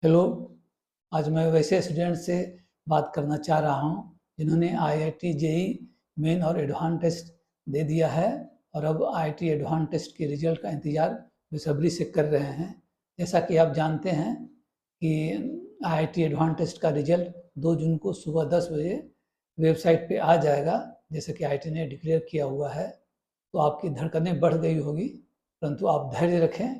Hello. आज मैं वैसे स्टूडेंट से बात करना चाह रहा हूँ जिन्होंने आईआईटी जेई मेन और एडवांस टेस्ट दे दिया है और अब आईआईटी एडवांस टेस्ट के रिजल्ट का इंतज़ार बेसब्री से कर रहे हैं। जैसा कि आप जानते हैं कि आईआईटी एडवांस टेस्ट का रिजल्ट 2 जून को सुबह 10 बजे वेबसाइट पे आ जाएगा, जैसे कि आईआईटी ने डिक्लेयर किया हुआ है। तो आपकी धड़कनें बढ़ गई होगी, परंतु आप धैर्य रखें।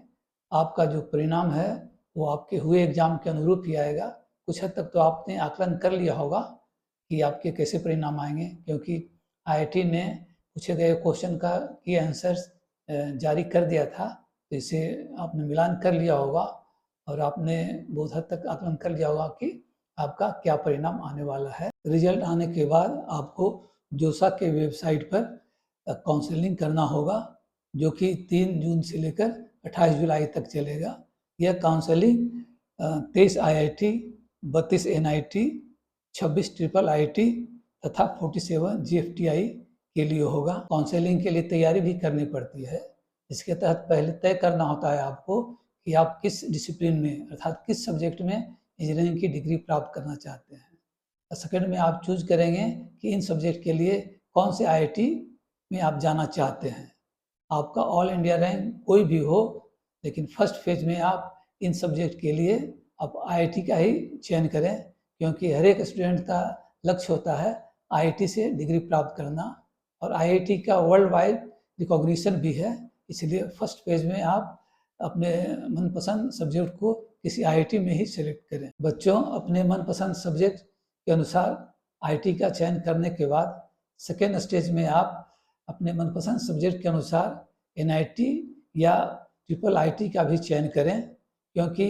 आपका जो परिणाम है वो आपके हुए एग्ज़ाम के अनुरूप ही आएगा। कुछ हद तक तो आपने आकलन कर लिया होगा कि आपके कैसे परिणाम आएंगे, क्योंकि आईआईटी ने पूछे गए क्वेश्चन की आंसर्स जारी कर दिया था। तो इसे आपने मिलान कर लिया होगा और आपने बहुत हद तक आकलन कर लिया होगा कि आपका क्या परिणाम आने वाला है। रिजल्ट आने के बाद आपको जोसा के वेबसाइट पर काउंसलिंग करना होगा, जो कि 3 जून से लेकर 28 जुलाई तक चलेगा। यह counselling 23 IIT, 32 NIT, 26 triple IT तथा 47 जीएफटीआई के लिए होगा। काउंसलिंग के लिए तैयारी भी करनी पड़ती है। इसके तहत पहले तय करना होता है आपको कि आप किस डिसिप्लिन में अर्थात किस सब्जेक्ट में इंजीनियरिंग की डिग्री प्राप्त करना चाहते हैं। सेकंड में आप चूज करेंगे कि इन सब्जेक्ट के लिए कौन से आईआईटी में आप जाना चाहते हैं। आपका ऑल इंडिया रैंक कोई भी हो, लेकिन फर्स्ट फेज में आप इन सब्जेक्ट के लिए आप आईआईटी का ही चयन करें, क्योंकि हर एक स्टूडेंट का लक्ष्य होता है आईआईटी से डिग्री प्राप्त करना और आईआईटी का वर्ल्ड वाइड रिकॉग्निशन भी है। इसलिए फर्स्ट फेज में आप अपने मनपसंद सब्जेक्ट को किसी आईआईटी में ही सिलेक्ट करें। बच्चों, अपने मनपसंद सब्जेक्ट के अनुसार आईआईटी का चयन करने के बाद सेकेंड स्टेज में आप अपने मनपसंद सब्जेक्ट के अनुसार एनआईटी या ट्रिपल आईटी का भी चयन करें, क्योंकि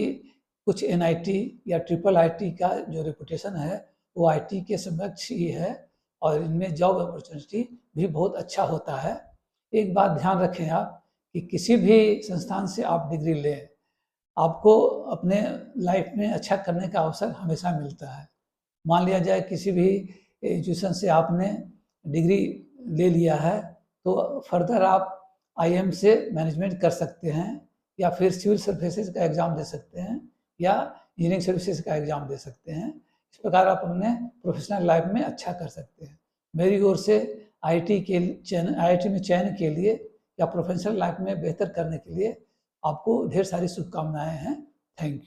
कुछ एनआईटी या ट्रिपल आईटी का जो रेपुटेशन है वो आईटी के समकक्ष ही है और इनमें जॉब अपॉर्चुनिटी भी बहुत अच्छा होता है। एक बात ध्यान रखें आप कि किसी भी संस्थान से आप डिग्री लें, आपको अपने लाइफ में अच्छा करने का अवसर हमेशा मिलता है। मान लिया जाए किसी भी इंस्टीट्यूशन से आपने डिग्री ले लिया है, तो फर्दर आप आईएम से मैनेजमेंट कर सकते हैं या फिर सिविल सर्विसेज का एग्ज़ाम दे सकते हैं या इंजीनियरिंग सर्विसेज का एग्ज़ाम दे सकते हैं। इस प्रकार आप अपने प्रोफेशनल लाइफ में अच्छा कर सकते हैं। मेरी ओर से आईआईटी में चयन के लिए या प्रोफेशनल लाइफ में बेहतर करने के लिए आपको ढेर सारी शुभकामनाएं हैं। Thank you.